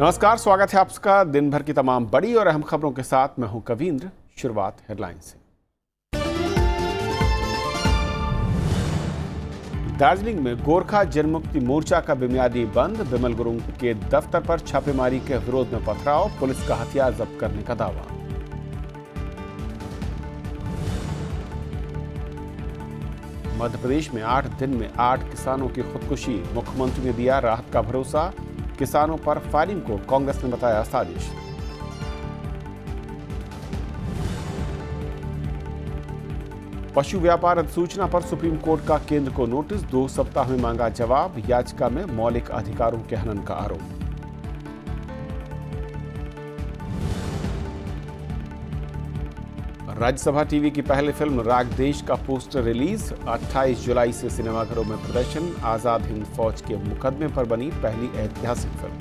नमस्कार, स्वागत है आपका दिन भर की तमाम बड़ी और अहम खबरों के साथ। मैं हूं कवींद्र। शुरुआत हेडलाइन से। दार्जिलिंग में गोरखा जनमुक्ति मोर्चा का बेमियादी बंद। बिमल गुरुंग के दफ्तर पर छापेमारी के विरोध में पथराव। पुलिस का हथियार जब्त करने का दावा। मध्य प्रदेश में 8 दिन में 8 किसानों की खुदकुशी। मुख्यमंत्री ने दिया राहत का भरोसा। किसानों पर फायरिंग को कांग्रेस ने बताया साजिश। पशु व्यापार अधिसूचना पर सुप्रीम कोर्ट का केंद्र को नोटिस। 2 सप्ताह में मांगा जवाब। याचिका में मौलिक अधिकारों के हनन का आरोप। राज्यसभा टीवी की पहली फिल्म राग देश का पोस्टर रिलीज। 28 जुलाई से सिनेमाघरों में प्रदर्शन। आजाद हिंद फौज के मुकदमे पर बनी पहली ऐतिहासिक फिल्म।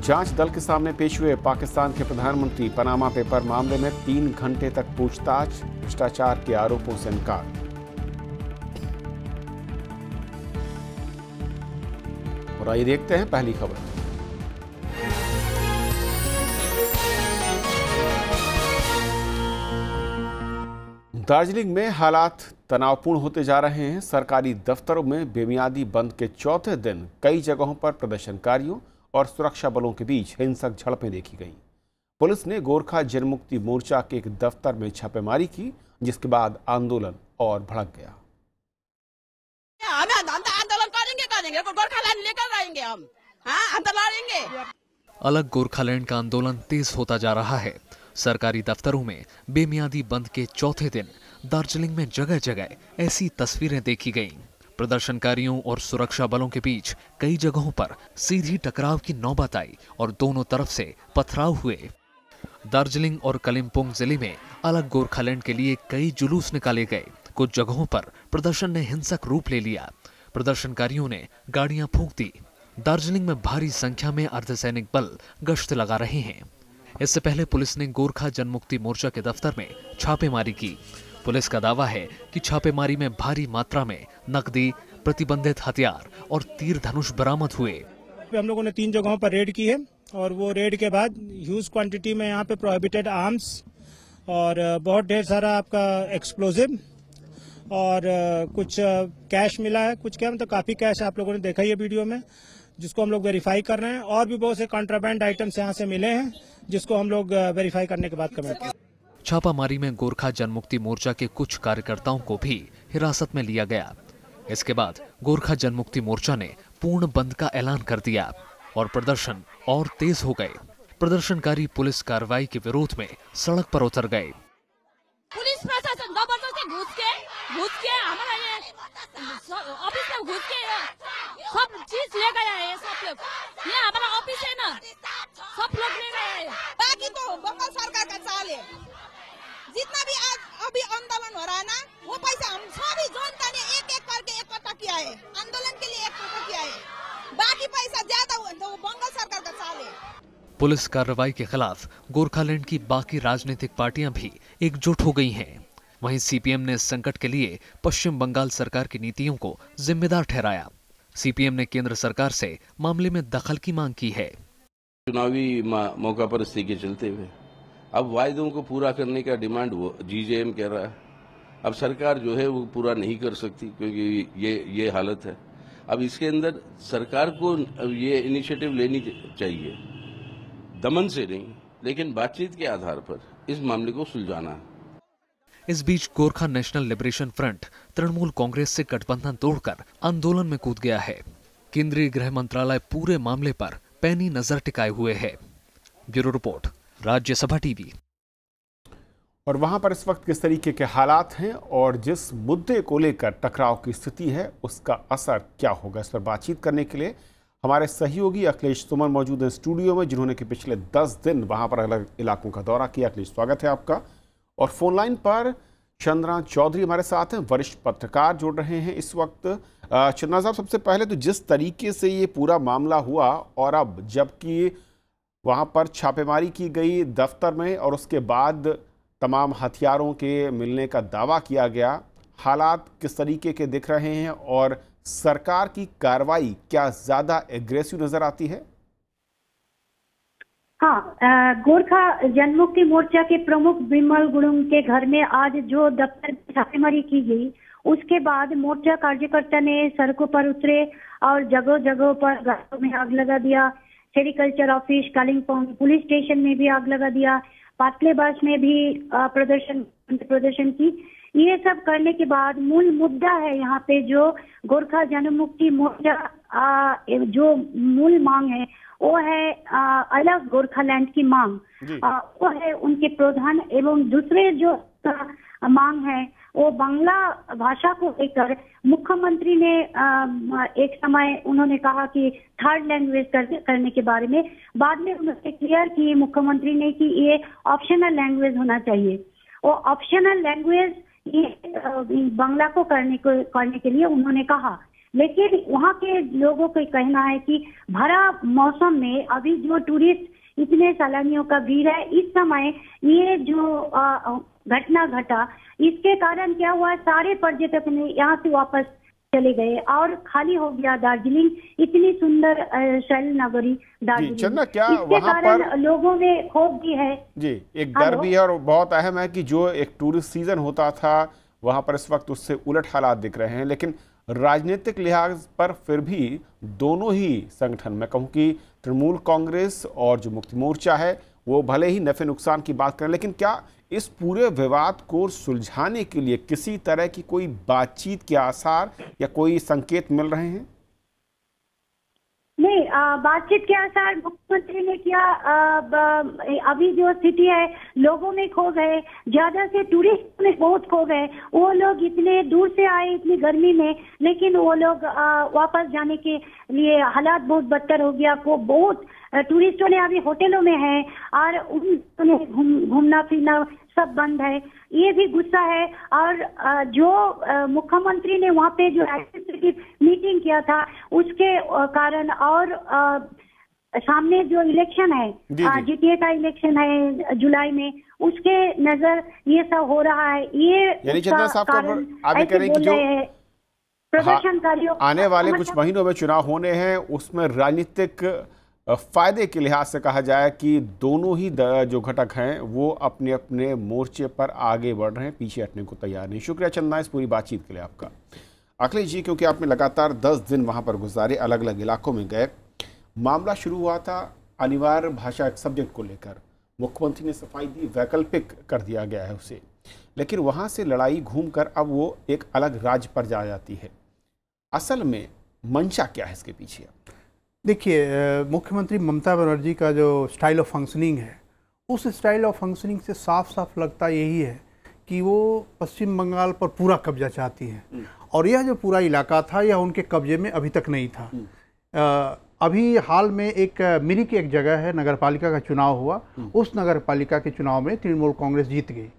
जांच दल के सामने पेश हुए पाकिस्तान के प्रधानमंत्री। पनामा पेपर मामले में 3 घंटे तक पूछताछ। भ्रष्टाचार के आरोपों से इनकार। और आइए देखते हैं पहली खबर। दार्जिलिंग में हालात तनावपूर्ण होते जा रहे हैं। सरकारी दफ्तरों में बेमियादी बंद के चौथे दिन कई जगहों पर प्रदर्शनकारियों और सुरक्षा बलों के बीच हिंसक झड़पें देखी गईं। पुलिस ने गोरखा जनमुक्ति मोर्चा के एक दफ्तर में छापेमारी की, जिसके बाद आंदोलन और भड़क गया। आंदोलन करेंगे, गोरखालैंड लेकर आएंगे हम। आंदोलन। अलग गोरखालैंड का आंदोलन तेज होता जा रहा है। सरकारी दफ्तरों में बेमियादी बंद के चौथे दिन दार्जिलिंग में जगह जगह ऐसी तस्वीरें देखी गईं। प्रदर्शनकारियों और सुरक्षा बलों के बीच कई जगहों पर सीधी टकराव की नौबत आई और दोनों तरफ से पथराव हुए। दार्जिलिंग और कालिम्पोंग जिले में अलग गोरखालैंड के लिए कई जुलूस निकाले गए। कुछ जगहों पर प्रदर्शन ने हिंसक रूप ले लिया। प्रदर्शनकारियों ने गाड़ियां फूंक दी। दार्जिलिंग में भारी संख्या में अर्धसैनिक बल गश्त लगा रहे हैं। इससे पहले पुलिस ने गोरखा जनमुक्ति मोर्चा के दफ्तर में छापेमारी की। पुलिस का दावा है कि छापेमारी में भारी मात्रा में नकदी, प्रतिबंधित हथियार और तीर धनुष बरामद हुए। हम लोगों ने 3 जगहों पर रेड की है और वो रेड के बाद ह्यूज क्वांटिटी में यहाँ पे प्रोहिबिटेड आर्म्स और बहुत ढेर सारा आपका एक्सप्लोजिव और कुछ कैश मिला है। कुछ क्या मतलब काफी कैश आप लोगों ने देखा ही है वीडियो में, जिसको हम लोग वेरीफाई कर रहे हैं। और भी बहुत से कॉन्ट्राबैंड आइटम्स यहाँ से मिले हैं, जिसको हम लोग वेरीफाई करने के बाद कमेंट करेंगे। छापामारी में गोरखा जनमुक्ति मोर्चा के कुछ कार्यकर्ताओं को भी हिरासत में लिया गया। इसके बाद गोरखा जनमुक्ति मोर्चा ने पूर्ण बंद का ऐलान कर दिया और प्रदर्शन और तेज हो गए। प्रदर्शनकारी पुलिस कार्रवाई के विरोध में सड़क पर उतर गए। पुलिस प्रशासन जबरदस्ती घुस के हमारा ये ऑफिस में घुस के सब चीज ले गया है। सब लोग ये हमारा ऑफिस है ना, सब लोग ले गए हैं। बाकी तो बंगाल सरकार का चाल है। जितना भी आज अभी आंदोलन हो रहा है ना, वो पैसा हम सभी जनता ने एक-एक करके इकट्ठा किया है, आंदोलन के लिए इकट्ठा किया है। बाकी पैसा ज्यादा हुआ तो वो बंगाल सरकार का चाल है। पुलिस कार्रवाई के खिलाफ गोरखालैंड की बाकी राजनीतिक पार्टियां भी एकजुट हो गई हैं। वहीं सीपीएम ने इस संकट के लिए पश्चिम बंगाल सरकार की नीतियों को जिम्मेदार ठहराया। सीपीएम ने केंद्र सरकार से मामले में दखल की मांग की है। चुनावी मौका पर स्थिति के चलते हुए अब वायदों को पूरा करने का डिमांड वो जीजेएम कह रहा है। अब सरकार जो है वो पूरा नहीं कर सकती क्योंकि ये हालत है। अब इसके अंदर सरकार को ये इनिशिएटिव लेनी चाहिए, दमन से नहीं लेकिन बातचीत के आधार पर इस मामले को सुलझाना है। इस बीच Gorkha National Liberation Front Trinamool Congress से गठबंधन तोड़कर आंदोलन में कूद गया है। केंद्रीय गृह मंत्रालय पूरे मामले पर पैनी नजर टिकाए हुए है। Bureau report, Rajya Sabha TV. और वहां पर इस वक्त किस तरीके के हालात हैं और जिस मुद्दे को लेकर टकराव की स्थिति है उसका असर क्या होगा, इस पर बातचीत करने के लिए हमारे सहयोगी अखिलेश सुमन मौजूद हैं स्टूडियो में, जिन्होंने कि पिछले 10 दिन वहां पर अलग इलाकों का दौरा किया। अखिलेश, स्वागत है आपका। और फोन लाइन पर चंद्रा चौधरी हमारे साथ हैं, वरिष्ठ पत्रकार जुड़ रहे हैं इस वक्त। चंद्रा साहब, सबसे पहले तो जिस तरीके से ये पूरा मामला हुआ और अब जबकि वहां पर छापेमारी की गई दफ्तर में और उसके बाद तमाम हथियारों के मिलने का दावा किया गया, हालात किस तरीके के दिख रहे हैं और सरकार की कार्रवाई क्या ज्यादा एग्रेसिव नजर आती है? हाँ, गोरखा जनमुक्ति मोर्चा के प्रमुख बिमल गुरुंग के घर में आज जो दफ्तर में छापेमारी की गई, उसके बाद मोर्चा कार्यकर्ता ने सड़कों पर उतरे और जगह जगह पर घरों में आग लगा दिया। Sericulture office, Kalimpong police station में भी आग लगा दिया। पाटलेबास में भी प्रदर्शन की। ये सब करने के बाद मूल मुद्दा है यहाँ पे जो गोरखा जनमुक्ति मोर्चा जो मूल मांग है वो है अलग गोरखालैंड की मांग। वो है उनके प्रधान एवं दूसरे जो मांग है वो बांग्ला भाषा को लेकर मुख्यमंत्री ने एक समय उन्होंने कहा कि थर्ड लैंग्वेज करने के बारे में। बाद में उन्होंने क्लियर की मुख्यमंत्री ने कि ये ऑप्शनल लैंग्वेज होना चाहिए। वो ऑप्शनल लैंग्वेज ये बांग्ला को करने के लिए उन्होंने कहा। लेकिन वहाँ के लोगों का कहना है कि भरा मौसम में अभी जो टूरिस्ट इतने सैलानियों का भीड़ है, इस समय ये जो घटना घटा, इसके कारण क्या हुआ, सारे पर्यटक ने यहाँ से वापस चले गए और खाली हो गया दार्जिलिंग, इतनी सुंदर शैल नगरी दार्जिलिंग। चंदा, क्या इसके वहाँ कारण पर लोगों में खौफ भी है जी, एक डर भी है और बहुत अहम है कि जो एक टूरिस्ट सीजन होता था वहाँ पर इस वक्त उससे उलट हालात दिख रहे हैं। लेकिन राजनीतिक लिहाज पर फिर भी दोनों ही संगठन, मैं कहूँ कि तृणमूल कांग्रेस और जो मुक्ति मोर्चा है, वो भले ही नफे नुकसान की बात करें, लेकिन क्या इस पूरे विवाद को सुलझाने के लिए किसी तरह की कोई बातचीत के आसार या कोई संकेत मिल रहे हैं? नहीं, बातचीत के आसार मुख्यमंत्री ने किया। अभी जो स्थिति है, लोगों में खो गए, ज्यादा से टूरिस्ट में बहुत खो गए। वो लोग इतने दूर से आए इतनी गर्मी में, लेकिन वो लोग वापस जाने के लिए हालात बहुत बदतर हो गया। को बहुत टूरिस्टों ने अभी होटलों में है और उन्हें घूमना फिरना सब बंद है। ये भी गुस्सा है। और जो मुख्यमंत्री ने वहाँ पे जो एडमिनिस्ट्रेटिव मीटिंग किया था उसके कारण, और सामने जो इलेक्शन है, जीटीए का इलेक्शन है जुलाई में, उसके नजर ये सब हो रहा है। ये कारण आप ये कह रहे हैं कि जो प्रदर्शनकारियों आने वाले कुछ महीनों में चुनाव होने हैं, उसमें राजनीतिक फायदे के लिहाज से कहा जाए कि दोनों ही जो घटक हैं वो अपने अपने मोर्चे पर आगे बढ़ रहे हैं, पीछे हटने को तैयार नहीं। शुक्रिया चंदा इस पूरी बातचीत के लिए आपका। अखिलेश जी, क्योंकि आपने लगातार 10 दिन वहाँ पर गुजारे, अलग अलग इलाकों में गए, मामला शुरू हुआ था अनिवार्य भाषा एक सब्जेक्ट को लेकर, मुख्यमंत्री ने सफाई दी, वैकल्पिक कर दिया गया है उसे, लेकिन वहाँ से लड़ाई घूमकर अब वो एक अलग राज्य पर जा जाती है। असल में मंशा क्या है इसके पीछे? देखिए, मुख्यमंत्री ममता बनर्जी का जो स्टाइल ऑफ फंक्शनिंग है, उस स्टाइल ऑफ फंक्शनिंग से साफ साफ लगता यही है कि वो पश्चिम बंगाल पर पूरा कब्जा चाहती हैं। और यह जो पूरा इलाका था यह उनके कब्जे में अभी तक नहीं था। अभी हाल में एक मिरिक एक जगह है, नगरपालिका का चुनाव हुआ, उस नगरपालिका के चुनाव में तृणमूल कांग्रेस जीत गई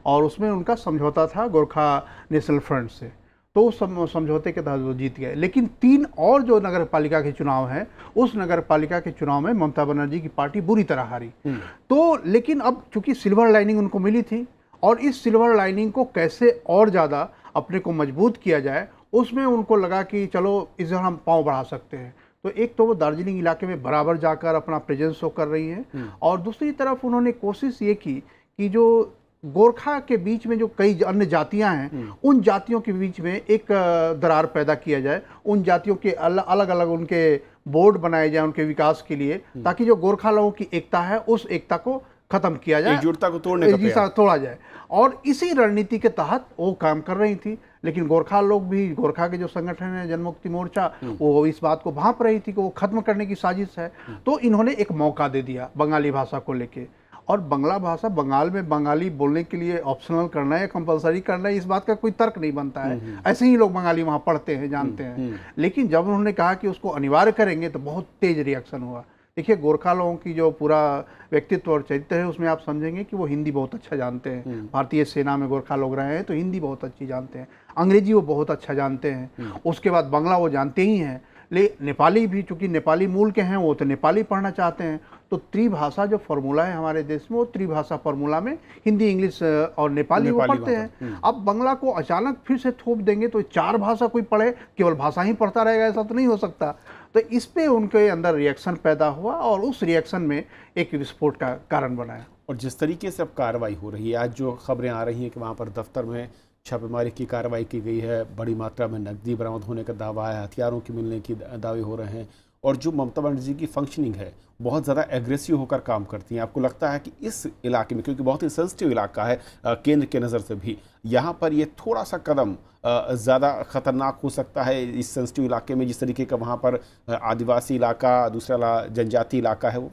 और उसमें उनका समझौता था गोरखा नेशनल फ्रंट से, तो उस समझौते के तहत वो जीत गए। लेकिन 3 और जो नगरपालिका के चुनाव हैं, उस नगरपालिका के चुनाव में ममता बनर्जी की पार्टी बुरी तरह हारी। तो लेकिन अब चूंकि सिल्वर लाइनिंग उनको मिली थी और इस सिल्वर लाइनिंग को कैसे और ज़्यादा अपने को मजबूत किया जाए, उसमें उनको लगा कि चलो इस हम पाँव बढ़ा सकते हैं। तो एक तो वो दार्जिलिंग इलाके में बराबर जाकर अपना प्रेजेंस शो कर रही हैं, और दूसरी तरफ उन्होंने कोशिश ये की कि जो गोरखा के बीच में जो कई अन्य जातियां हैं, उन जातियों के बीच में एक दरार पैदा किया जाए, उन जातियों के अलग अलग उनके बोर्ड बनाए जाए उनके विकास के लिए, ताकि जो गोरखा लोगों की एकता है उस एकता को खत्म किया जाए, एकजुटता को तोड़ा जाए। और इसी रणनीति के तहत वो काम कर रही थी। लेकिन गोरखा लोग भी, गोरखा के जो संगठन है जनमुक्ति मोर्चा, वो इस बात को भांप रही थी कि वो खत्म करने की साजिश है। तो इन्होंने एक मौका दे दिया बंगाली भाषा को लेके। और बंगला भाषा बंगाल में बंगाली बोलने के लिए ऑप्शनल करना है या कंपलसरी करना है, इस बात का कोई तर्क नहीं बनता है। ऐसे ही लोग बंगाली वहाँ पढ़ते हैं, जानते हैं। लेकिन जब उन्होंने कहा कि उसको अनिवार्य करेंगे तो बहुत तेज रिएक्शन हुआ। देखिए, गोरखा लोगों की जो पूरा व्यक्तित्व और चरित्र है, उसमें आप समझेंगे कि वो हिंदी बहुत अच्छा जानते हैं। भारतीय सेना में गोरखा लोग रहे हैं तो हिंदी बहुत अच्छी जानते हैं, अंग्रेजी वो बहुत अच्छा जानते हैं, उसके बाद बांग्ला वो जानते ही हैं। नेपाली भी, चूंकि नेपाली मूल के हैं, वो तो नेपाली पढ़ना चाहते हैं। तो त्रिभाषा जो फॉर्मूला है हमारे देश में, वो त्रिभाषा फॉर्मूला में हिंदी, इंग्लिश और नेपाली वो पढ़ते हैं। अब बांग्ला को अचानक फिर से थोप देंगे तो 4 भाषा कोई पढ़े, केवल भाषा ही पढ़ता रहेगा, ऐसा तो नहीं हो सकता। तो इस पे उनके अंदर रिएक्शन पैदा हुआ और उस रिएक्शन में एक विस्फोट का कारण बनाया। और जिस तरीके से अब कार्रवाई हो रही है, आज जो खबरें आ रही हैं कि वहाँ पर दफ्तर में छापेमारी की कार्रवाई की गई है, बड़ी मात्रा में नकदी बरामद होने का दावा है, हथियारों के मिलने की दावे हो रहे हैं, और जो ममता बनर्जी की फंक्शनिंग है बहुत ज़्यादा एग्रेसिव होकर काम करती हैं, आपको लगता है कि इस इलाके में, क्योंकि बहुत ही सेंसिटिव इलाका है केंद्र के नज़र से भी, यहाँ पर ये थोड़ा सा कदम ज़्यादा खतरनाक हो सकता है इस सेंसिटिव इलाके में, जिस तरीके का वहाँ पर आदिवासी इलाका, दूसरा जनजाति इलाका है वो?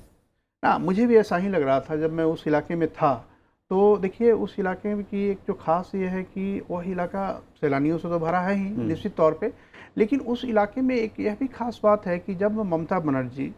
ना, मुझे भी ऐसा ही लग रहा था जब मैं उस इलाके में था। तो देखिए, उस इलाके की एक जो खास ये है कि वह इलाका सैलानियों से तो भरा है ही निश्चित तौर पे, लेकिन उस इलाके में एक यह भी खास बात है कि जब ममता बनर्जी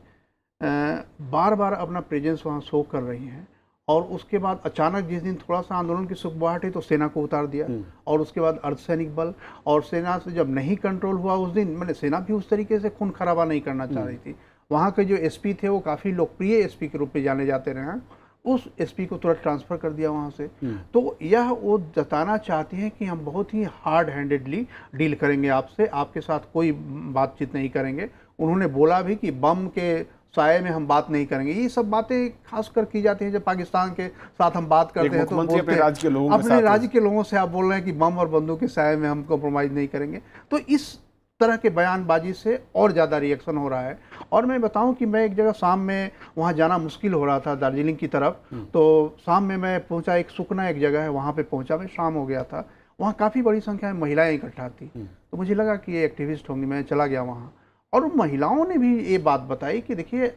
बार बार अपना प्रेजेंस वहाँ शो कर रही हैं और उसके बाद अचानक जिस दिन थोड़ा सा आंदोलन की सुखबुगाहट है तो सेना को उतार दिया, और उसके बाद अर्धसैनिक बल, और सेना से जब नहीं कंट्रोल हुआ उस दिन, मैंने सेना भी उस तरीके से खून खराबा नहीं करना चाह रही थी। वहाँ के जो एसपी थे वो काफ़ी लोकप्रिय एसपी के रूप में जाने जाते रहे हैं, उस एसपी को तुरंत ट्रांसफ़र कर दिया वहाँ से। तो यह वो जताना चाहती हैं कि हम बहुत ही हार्ड हैंडेडली डील करेंगे आपसे, आपके साथ कोई बातचीत नहीं करेंगे। उन्होंने बोला भी कि बम के साये में हम बात नहीं करेंगे। ये सब बातें खासकर की जाती हैं जब पाकिस्तान के साथ हम बात करते हैं तो बोलते हैं अपने राज्य के लोगों से आप बोल रहे हैं कि बम और बंदूक के साये में हम कॉम्प्रोमाइज़ नहीं करेंगे। तो इस तरह के बयानबाजी से और ज़्यादा रिएक्शन हो रहा है। और मैं बताऊं कि मैं एक जगह शाम में वहाँ जाना मुश्किल हो रहा था दार्जिलिंग की तरफ, तो शाम में मैं पहुँचा, एक सुकना एक जगह है वहाँ पे पहुँचा, मैं शाम हो गया था, वहाँ काफ़ी बड़ी संख्या में महिलाएं इकट्ठा थी। तो मुझे लगा कि ये एक्टिविस्ट होंगी, मैं चला गया वहाँ, और उन महिलाओं ने भी ये बात बताई कि देखिए,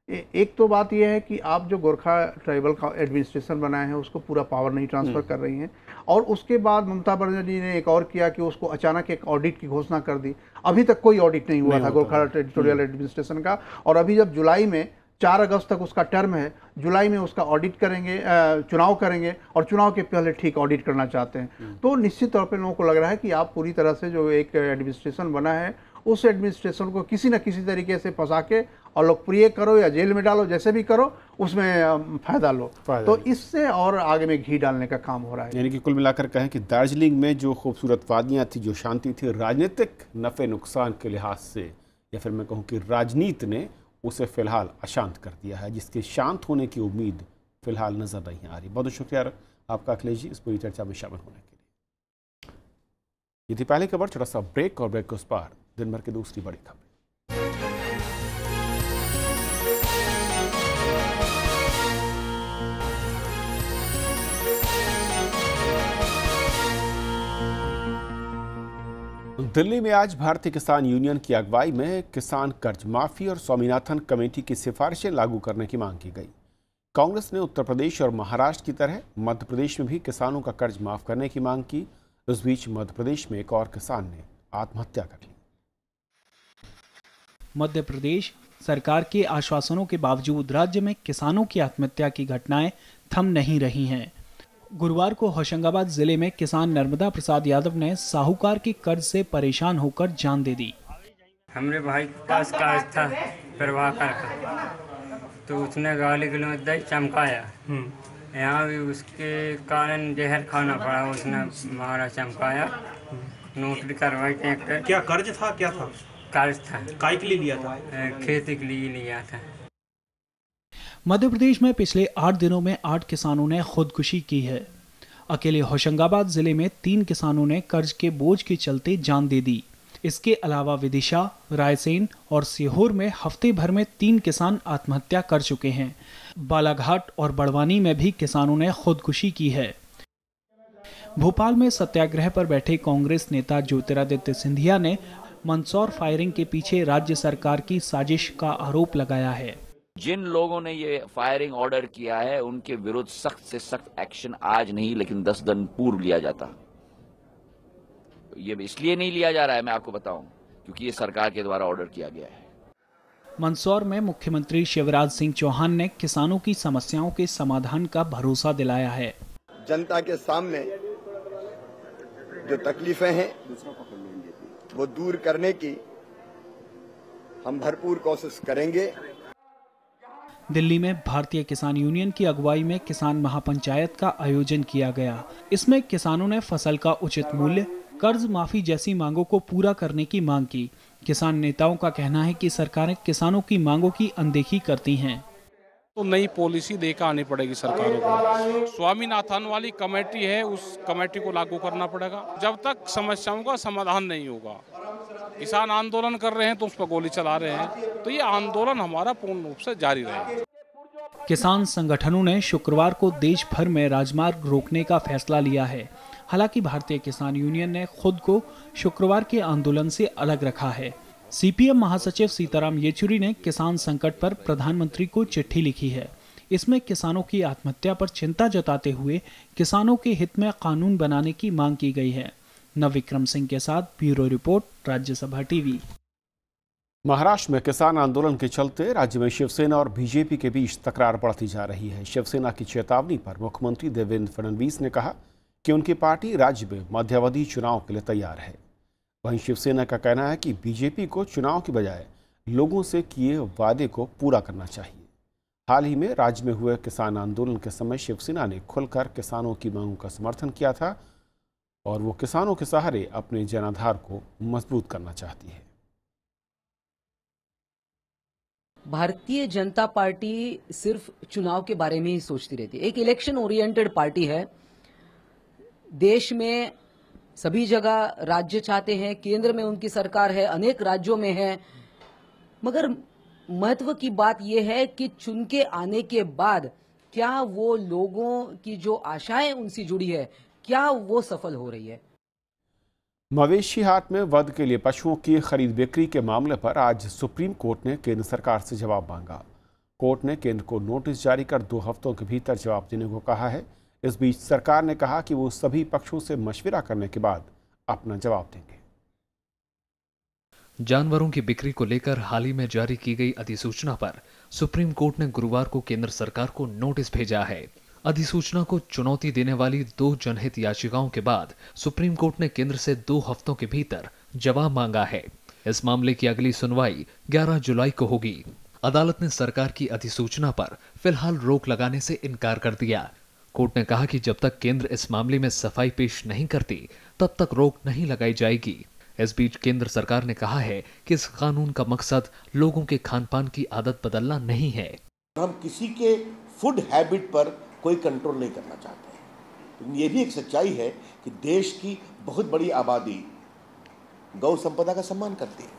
एक तो बात यह है कि आप जो गोरखा ट्राइबल का एडमिनिस्ट्रेशन बनाए हैं उसको पूरा पावर नहीं ट्रांसफ़र कर रही हैं, और उसके बाद ममता बनर्जी ने एक और किया कि उसको अचानक एक ऑडिट की घोषणा कर दी। अभी तक कोई ऑडिट नहीं हुआ था गोरखा टेरिटोरियल एडमिनिस्ट्रेशन का, और अभी जब जुलाई में 4 अगस्त तक उसका टर्म है, जुलाई में उसका ऑडिट करेंगे, चुनाव करेंगे, और चुनाव के पहले ठीक ऑडिट करना चाहते हैं। तो निश्चित तौर पर लोगों को लग रहा है कि आप पूरी तरह से जो एक एडमिनिस्ट्रेशन बना है उस एडमिनिस्ट्रेशन को किसी न किसी तरीके से फंसा के और लोकप्रिय करो या जेल में डालो, जैसे भी करो उसमें फ़ायदा लो। तो इससे और आगे में घी डालने का काम हो रहा है। यानी कि कुल मिलाकर कहें कि दार्जिलिंग में जो खूबसूरत वादियाँ थी, जो शांति थी, राजनीतिक नफ़े नुकसान के लिहाज से, या फिर मैं कहूँ कि राजनीति ने उसे फ़िलहाल अशांत कर दिया है, जिसके शांत होने की उम्मीद फ़िलहाल नज़र नहीं आ रही। बहुत बहुत शुक्रिया आपका अखिलेश जी इस पूरी चर्चा में शामिल होने के लिए। ये थी पहली खबर, छोटा सा ब्रेक, और ब्रेक के उस पार दिन भर की दूसरी बड़ी खबर। दिल्ली में आज भारतीय किसान यूनियन की अगुवाई में किसान कर्ज माफी और स्वामीनाथन कमेटी की सिफारिशें लागू करने की मांग की गई। कांग्रेस ने उत्तर प्रदेश और महाराष्ट्र की तरह मध्य प्रदेश में भी किसानों का कर्ज माफ करने की मांग की। इस बीच मध्य प्रदेश में एक और किसान ने आत्महत्या कर ली। मध्य प्रदेश सरकार के आश्वासनों के बावजूद राज्य में किसानों की आत्महत्या की घटनाएं थम नहीं रही हैं। गुरुवार को होशंगाबाद जिले में किसान नर्मदा प्रसाद यादव ने साहूकार के कर्ज से परेशान होकर जान दे दी। हमारे भाई के पास कर्ज था प्रभाकर का, तो उसने गाली गलौज चमकाया। यहाँ भी उसके कारण जहर खाना पड़ा, उसने मारा, चमकाया, नोटरी करवाई ट्रैक्टर। क्या कर्ज था, क्या था? कर्ज था। काय के लिए लिया था? खेती के लिए लिया था। मध्य प्रदेश में पिछले 8 दिनों में 8 किसानों ने खुदकुशी की है। अकेले होशंगाबाद जिले में 3 किसानों ने कर्ज के बोझ के चलते जान दे दी। इसके अलावा विदिशा, रायसेन और सीहोर में हफ्ते भर में 3 किसान आत्महत्या कर चुके हैं। बालाघाट और बड़वानी में भी किसानों ने खुदकुशी की है। भोपाल में सत्याग्रह पर बैठे कांग्रेस नेता ज्योतिरादित्य सिंधिया ने मंदसौर फायरिंग के पीछे राज्य सरकार की साजिश का आरोप लगाया है। जिन लोगों ने ये फायरिंग ऑर्डर किया है उनके विरुद्ध सख्त से सख्त एक्शन आज नहीं लेकिन 10 दिन पूर्व लिया जाता। ये इसलिए नहीं लिया जा रहा है, मैं आपको बताऊं, क्योंकि ये सरकार के द्वारा ऑर्डर किया गया है। मंदसौर में मुख्यमंत्री शिवराज सिंह चौहान ने किसानों की समस्याओं के समाधान का भरोसा दिलाया है। जनता के सामने जो तकलीफें हैं वो दूर करने की हम भरपूर कोशिश करेंगे। दिल्ली में भारतीय किसान यूनियन की अगुवाई में किसान महापंचायत का आयोजन किया गया। इसमें किसानों ने फसल का उचित मूल्य, कर्ज माफी जैसी मांगों को पूरा करने की मांग की। किसान नेताओं का कहना है कि सरकारें किसानों की मांगों की अनदेखी करती हैं। तो नई पॉलिसी देकर आनी पड़ेगी सरकारों को। स्वामीनाथन वाली कमेटी है, उस कमेटी को लागू करना पड़ेगा। जब तक समस्याओं का समाधान नहीं होगा, किसान आंदोलन कर रहे हैं तो उस पर गोली चला रहे हैं, तो ये आंदोलन हमारा पूर्ण रूप से जारी रहेगा। किसान संगठनों ने शुक्रवार को देश भर में राजमार्ग रोकने का फैसला लिया है। हालांकि भारतीय किसान यूनियन ने खुद को शुक्रवार के आंदोलन से अलग रखा है। सीपीएम महासचिव सीताराम येचुरी ने किसान संकट पर प्रधानमंत्री को चिट्ठी लिखी है। इसमें किसानों की आत्महत्या पर चिंता जताते हुए किसानों के हित में कानून बनाने की मांग की गई है। नवविक्रम सिंह के साथ bureau report, Rajya Sabha TV. Maharashtra में किसान आंदोलन के चलते राज्य में शिवसेना और बीजेपी के बीच तकरार बढ़ती जा रही है। शिवसेना की चेतावनी पर मुख्यमंत्री देवेंद्र फडणवीस ने कहा कि उनकी पार्टी राज्य में मध्यावधि चुनाव के लिए तैयार है। वहीं शिवसेना का कहना है कि बीजेपी को चुनाव की बजाय लोगों से किए वादे को पूरा करना चाहिए। हाल ही में राज्य में हुए किसान आंदोलन के समय शिवसेना ने खुलकर किसानों की मांगों का समर्थन किया था और वो किसानों के सहारे अपने जनाधार को मजबूत करना चाहती है। भारतीय जनता पार्टी सिर्फ चुनाव के बारे में ही सोचती रहती है। एक इलेक्शन ओरिएंटेड पार्टी है। देश में सभी जगह राज्य चाहते हैं, केंद्र में उनकी सरकार है, अनेक राज्यों में है, मगर महत्व की बात यह है कि चुन के आने के बाद क्या वो लोगों की जो आशाएं उनसे जुड़ी है, क्या वो सफल हो रही है। मवेशी हाट में वध के लिए पशुओं की खरीद बिक्री के मामले पर आज सुप्रीम कोर्ट ने केंद्र सरकार से जवाब मांगा। कोर्ट ने केंद्र को नोटिस जारी कर 2 हफ्तों के भीतर जवाब देने को कहा है। इस बीच सरकार ने कहा कि वो सभी पक्षों से मशविरा करने के बाद अपना जवाब देंगे। जानवरों की बिक्री को लेकर हाल ही में जारी की गई अधिसूचना पर सुप्रीम कोर्ट ने गुरुवार को केंद्र सरकार को नोटिस भेजा है। अधिसूचना को चुनौती देने वाली 2 जनहित याचिकाओं के बाद सुप्रीम कोर्ट ने केंद्र से 2 हफ्तों के भीतर जवाब मांगा है। इस मामले की अगली सुनवाई 11 जुलाई को होगी। अदालत ने सरकार की अधिसूचना पर फिलहाल रोक लगाने से इनकार कर दिया। कोर्ट ने कहा कि जब तक केंद्र इस मामले में सफाई पेश नहीं करती, तब तक रोक नहीं लगाई जाएगी। इस बीच केंद्र सरकार ने कहा है कि इस कानून का मकसद लोगों के खान-पान की आदत बदलना नहीं है। हम किसी के फूड हैबिट पर कोई कंट्रोल नहीं करना चाहते हैं। ये भी एक सच्चाई है कि देश की बहुत बड़ी आबादी गौ संपदा का सम्मान करती है,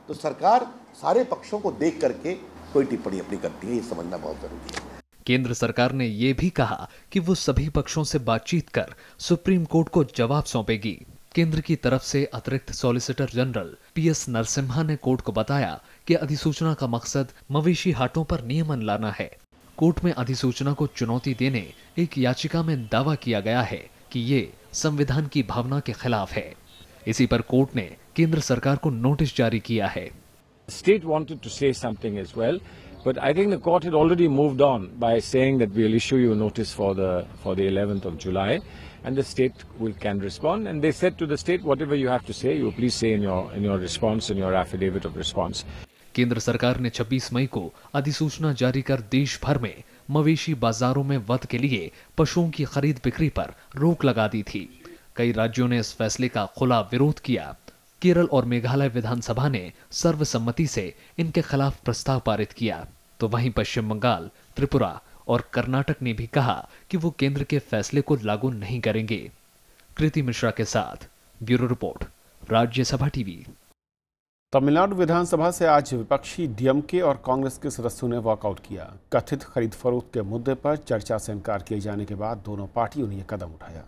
तो सरकार सारे पक्षों को देख करके कोई टिप्पणी अपनी करती है, ये समझना बहुत जरूरी है। केंद्र सरकार ने यह भी कहा कि वो सभी पक्षों से बातचीत कर सुप्रीम कोर्ट को जवाब सौंपेगी। केंद्र की तरफ से अतिरिक्त सॉलिसिटर जनरल पीएस नरसिम्हा ने कोर्ट को बताया कि अधिसूचना का मकसद मवेशी हाटों पर नियमन लाना है। कोर्ट में अधिसूचना को चुनौती देने एक याचिका में दावा किया गया है कि ये संविधान की भावना के खिलाफ है। इसी पर कोर्ट ने केंद्र सरकार को नोटिस जारी किया है। State wanted to say something as well, but I think the court had already moved on by saying that we'll issue you notice for the 11th of July, and the state can respond. And they said to the state, whatever you have to say, you please say in your response, in your affidavit of response. केंद्र सरकार ने 26 मई को अधिसूचना जारी कर देश भर में मवेशी बाजारों में वध के लिए पशुओं की खरीद बिक्री पर रोक लगा दी थी। कई राज्यों ने इस फैसले का खुला विरोध किया। केरल और मेघालय विधानसभा ने सर्वसम्मति से इनके खिलाफ प्रस्ताव पारित किया, तो वहीं पश्चिम बंगाल, त्रिपुरा और कर्नाटक ने भी कहा कि वो केंद्र के फैसले को लागू नहीं करेंगे। कृति मिश्रा के साथ bureau report, Rajya Sabha TV. Tamil Nadu विधानसभा से आज विपक्षी डीएमके और कांग्रेस के सदस्यों ने वॉकआउट किया। कथित खरीद फरोख्त के मुद्दे पर चर्चा से इनकार किए जाने के बाद दोनों पार्टियों ने यह कदम उठाया।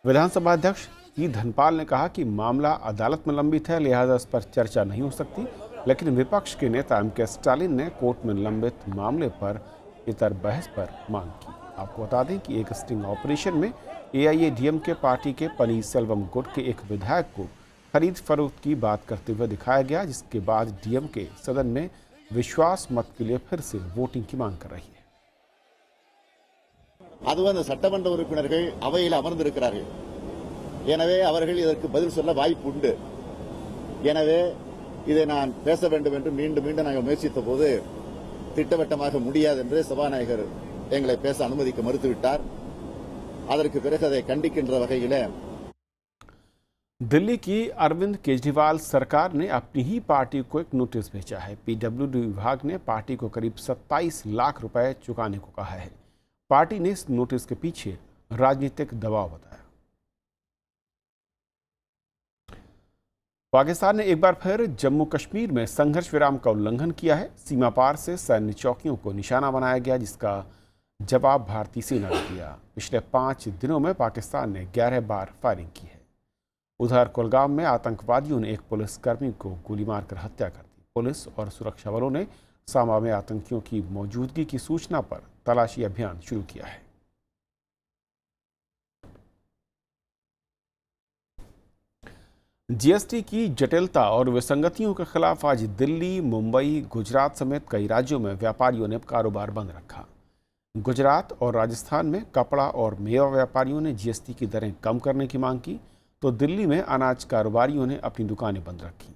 विधानसभा अध्यक्ष ई धनपाल ने कहा कि मामला अदालत में लंबित है, लिहाजा इस पर चर्चा नहीं हो सकती। लेकिन विपक्ष के नेता एम के स्टालिन ने कोर्ट में लंबित मामले पर इतर बहस पर मांग की। आपको बता दें कि एक स्टिंग ऑपरेशन में एआईएडीएमके पार्टी के पनीरसेल्वम गुट के एक विधायक को खरीद फरोख्त की बात करते हुए दिखाया गया, जिसके बाद डीएमके सदन में विश्वास मत के लिए फिर से वोटिंग की मांग कर रही है। அதுவும் அந்த சட்டமன்ற உறுப்பினர்கள் அவையில் அமர்ந்திருக்கிறார்கள். எனவே அவர்கள் இதற்கு பதில் சொல்ல வாய்ப்பு உண்டு. எனவே இதை நான் பேச வேண்டும் என்று மீண்டும் மீண்டும் நாங்கள் முயற்சித்த போது திட்டவட்டமாக முடியாது என்று சபாநாயகர் எங்களை பேச அனுமதிக்க மறுத்துவிட்டார். அதற்கு பிறகு அதை கண்டிக்கின்ற வகையிலே दिल्ली की अरविंद केजरीवाल सरकार ने अपनी ही पार्टी को एक नोटिस भेजा है। पीडब्ल्यूडी विभाग ने पार्टी को करीब 27 लाख रुपए चुकाने को कहा है। पार्टी ने इस नोटिस के पीछे राजनीतिक दबाव बताया। पाकिस्तान ने एक बार फिर जम्मू कश्मीर में संघर्ष विराम का उल्लंघन किया है। सीमा पार से सैन्य चौकियों को निशाना बनाया गया, जिसका जवाब भारतीय सेना ने दिया। पिछले 5 दिनों में पाकिस्तान ने 11 बार फायरिंग की है। उधर कुलगाम में आतंकवादियों ने एक पुलिसकर्मी को गोली मारकर हत्या कर दी। पुलिस और सुरक्षा बलों ने सामा में आतंकियों की मौजूदगी की सूचना पर तलाशी अभियान शुरू किया है। जीएसटी की जटिलता और विसंगतियों के खिलाफ आज दिल्ली, मुंबई, गुजरात समेत कई राज्यों में व्यापारियों ने कारोबार बंद रखा। गुजरात और राजस्थान में कपड़ा और मेवा व्यापारियों ने जीएसटी की दरें कम करने की मांग की, तो दिल्ली में अनाज कारोबारियों ने अपनी दुकानें बंद रखी।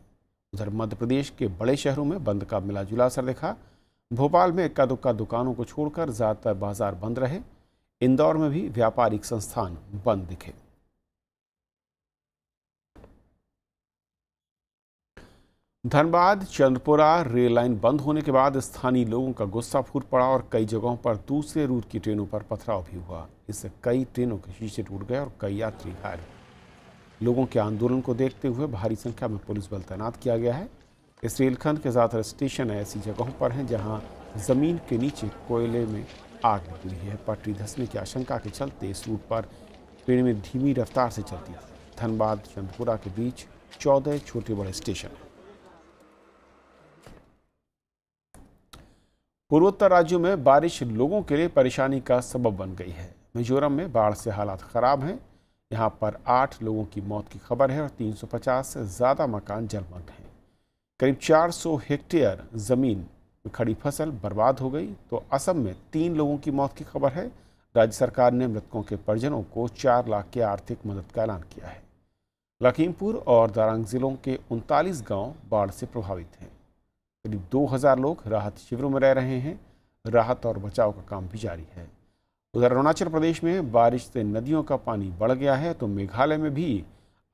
उधर मध्य प्रदेश के बड़े शहरों में बंद का मिला जुला असर देखा। भोपाल में इक्का दुक्का दुकानों को छोड़कर ज़्यादातर बाजार बंद रहे। इंदौर में भी व्यापारिक संस्थान बंद दिखे। धनबाद चंद्रपुरा रेल लाइन बंद होने के बाद स्थानीय लोगों का गुस्सा फूट पड़ा और कई जगहों पर दूसरे रूट की ट्रेनों पर पथराव भी हुआ। इससे कई ट्रेनों के शीशे टूट गए और कई यात्री घायल हुए। लोगों के आंदोलन को देखते हुए भारी संख्या में पुलिस बल तैनात किया गया है। इस रेलखंड के ज़्यादातर स्टेशन ऐसी जगहों पर हैं जहां ज़मीन के नीचे कोयले में आग लगी हुई है। पटरी धंसने की आशंका के चलते इस रूट पर ट्रेनें धीमी रफ्तार से चलती हैं। धनबाद चंद्रपुरा के बीच 14 छोटे बड़े स्टेशन हैं। पूर्वोत्तर राज्यों में बारिश लोगों के लिए परेशानी का सबब बन गई है। मिजोरम में बाढ़ से हालात खराब हैं। यहाँ पर 8 लोगों की मौत की खबर है और 350 से ज़्यादा मकान जलमग्न हैं। करीब 400 हेक्टेयर ज़मीन में खड़ी फसल बर्बाद हो गई। तो असम में 3 लोगों की मौत की खबर है। राज्य सरकार ने मृतकों के परिजनों को 4 लाख की आर्थिक मदद का ऐलान किया है। लखीमपुर और दारंग जिलों के 39 गांव बाढ़ से प्रभावित हैं। करीब 2000 लोग राहत शिविरों में रह रहे हैं। राहत और बचाव का काम भी जारी है। उधर अरुणाचल प्रदेश में बारिश से नदियों का पानी बढ़ गया है, तो मेघालय में भी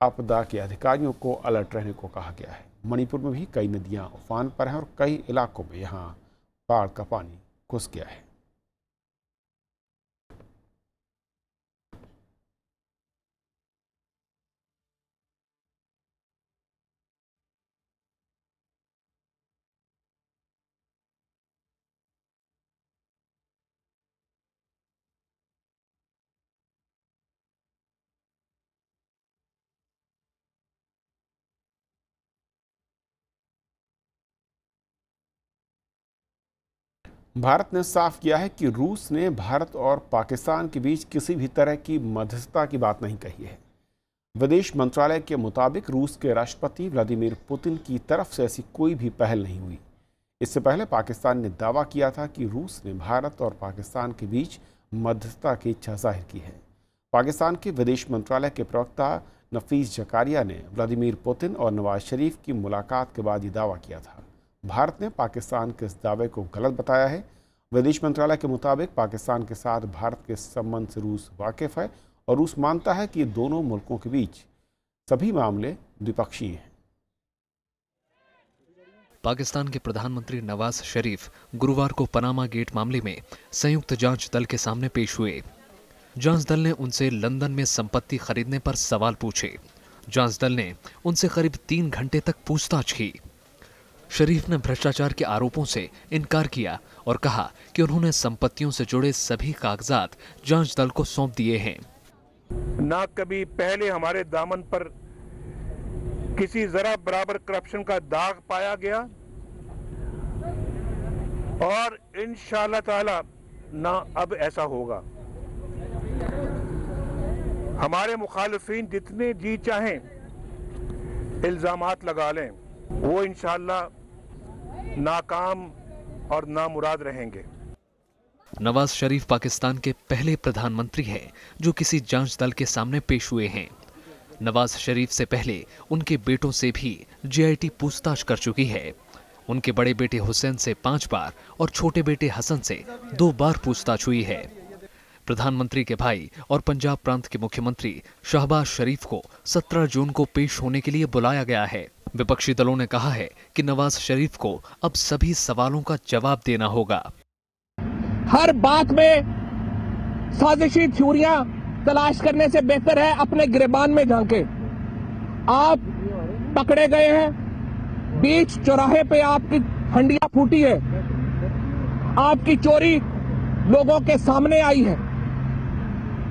आपदा के अधिकारियों को अलर्ट रहने को कहा गया है। मणिपुर में भी कई नदियां उफान पर हैं और कई इलाकों में यहां बाढ़ का पानी घुस गया है। भारत ने साफ किया है कि रूस ने भारत और पाकिस्तान के बीच किसी भी तरह की मध्यस्थता की बात नहीं कही है। विदेश मंत्रालय के मुताबिक रूस के राष्ट्रपति व्लादिमीर पुतिन की तरफ से ऐसी कोई भी पहल नहीं हुई। इससे पहले पाकिस्तान ने दावा किया था कि रूस ने भारत और पाकिस्तान के बीच मध्यस्थता की इच्छा जाहिर की है। पाकिस्तान के विदेश मंत्रालय के प्रवक्ता नफीस जकारिया ने व्लादिमीर पुतिन और नवाज शरीफ की मुलाकात के बाद ये दावा किया था। भारत ने पाकिस्तान के इस दावे को गलत बताया है। विदेश मंत्रालय के मुताबिक पाकिस्तान के साथ भारत के संबंध से रूस वाकिफ है और रूस मानता है कि दोनों मुल्कों के बीच सभी मामले द्विपक्षीय हैं। पाकिस्तान के प्रधानमंत्री नवाज शरीफ गुरुवार को पनामा गेट मामले में संयुक्त जांच दल के सामने पेश हुए। जांच दल ने उनसे लंदन में संपत्ति खरीदने पर सवाल पूछे। जांच दल ने उनसे करीब 3 घंटे तक पूछताछ की। शरीफ ने भ्रष्टाचार के आरोपों से इनकार किया और कहा कि उन्होंने संपत्तियों से जुड़े सभी कागजात जांच दल को सौंप दिए हैं। ना कभी पहले हमारे दामन पर किसी जरा बराबर करप्शन का दाग पाया गया और इंशाअल्लाह ताला ना अब ऐसा होगा। हमारे मुखालिफिन जितने जी चाहें इल्जामात लगा लें, वो इंशाअल्लाह नाकाम और नामुराद रहेंगे। नवाज शरीफ पाकिस्तान के पहले प्रधानमंत्री हैं जो किसी जांच दल के सामने पेश हुए हैं। नवाज शरीफ से पहले उनके बेटों से भी जीआईटी पूछताछ कर चुकी है। उनके बड़े बेटे हुसैन से 5 बार और छोटे बेटे हसन से 2 बार पूछताछ हुई है। प्रधानमंत्री के भाई और पंजाब प्रांत के मुख्यमंत्री शहबाज शरीफ को 17 जून को पेश होने के लिए बुलाया गया है। विपक्षी दलों ने कहा है कि नवाज शरीफ को अब सभी सवालों का जवाब देना होगा। हर बात में साजिशी थ्योरियां तलाश करने से बेहतर है अपने गिरबान में झांके। आप पकड़े गए हैं, बीच चौराहे पे आपकी हंडिया फूटी है, आपकी चोरी लोगों के सामने आई है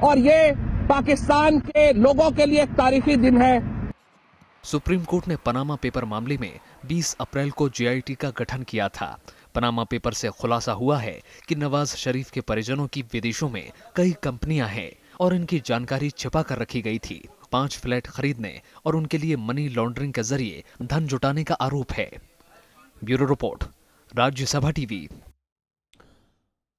और ये पाकिस्तान के लोगों के लिए एक तारीखी दिन है। सुप्रीम कोर्ट ने पनामा पेपर मामले में 20 अप्रैल को जेआईटी का गठन किया था। पनामा पेपर से खुलासा हुआ है कि नवाज शरीफ के परिजनों की विदेशों में कई कंपनियां हैं और इनकी जानकारी छिपा कर रखी गई थी। 5 फ्लैट खरीदने और उनके लिए मनी लॉन्ड्रिंग के जरिए धन जुटाने का आरोप है। Bureau report, Rajya Sabha TV.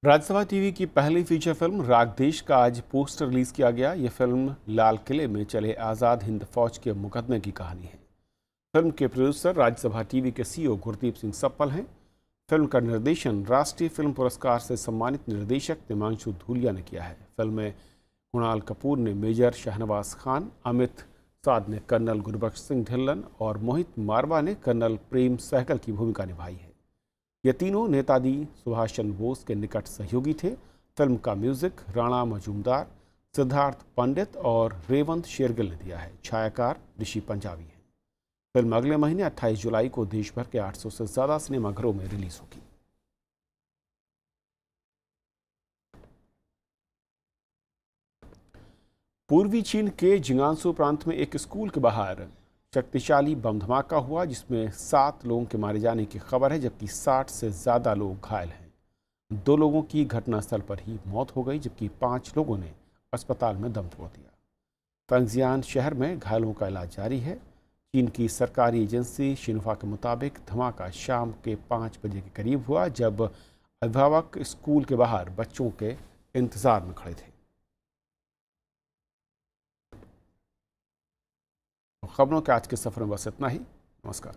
Rajya Sabha TV की पहली फीचर फिल्म राग देश का आज पोस्टर रिलीज किया गया। ये फिल्म लाल किले में चले आज़ाद हिंद फौज के मुकदमे की कहानी है। फिल्म के प्रोड्यूसर राज्यसभा टीवी के सीईओ गुरदीप सिंह सप्पल हैं। फिल्म का निर्देशन राष्ट्रीय फिल्म पुरस्कार से सम्मानित निर्देशक तिमांशु धूलिया ने किया है। फिल्म में कुणाल कपूर ने मेजर शाहनवाज खान, अमित साध ने कर्नल गुरबख्श सिंह ढिल्लन और मोहित मारवा ने कर्नल प्रेम सहगल की भूमिका निभाई है। ये तीनों नेताजी सुभाष चंद्र बोस के निकट सहयोगी थे। फिल्म का म्यूजिक राणा मजूमदार, सिद्धार्थ पंडित और रेवंत शेरगिल ने दिया है। छायाकार ऋषि पंजाबी हैं। फिल्म अगले महीने 28 जुलाई को देश भर के 800 से ज़्यादा सिनेमाघरों में रिलीज होगी। पूर्वी चीन के जिंगांसू प्रांत में एक स्कूल के बाहर शक्तिशाली बम धमाका हुआ, जिसमें 7 लोगों के मारे जाने की खबर है, जबकि 60 से ज़्यादा लोग घायल हैं। 2 लोगों की घटनास्थल पर ही मौत हो गई, जबकि 5 लोगों ने अस्पताल में दम तोड़ दिया। फंगजियान शहर में घायलों का इलाज जारी है। चीन की सरकारी एजेंसी शिन्हुआ के मुताबिक धमाका शाम के 5 बजे के करीब हुआ, जब अभिभावक स्कूल के बाहर बच्चों के इंतजार में खड़े थे। खबरों के आज के सफर में बस इतना ही। नमस्कार।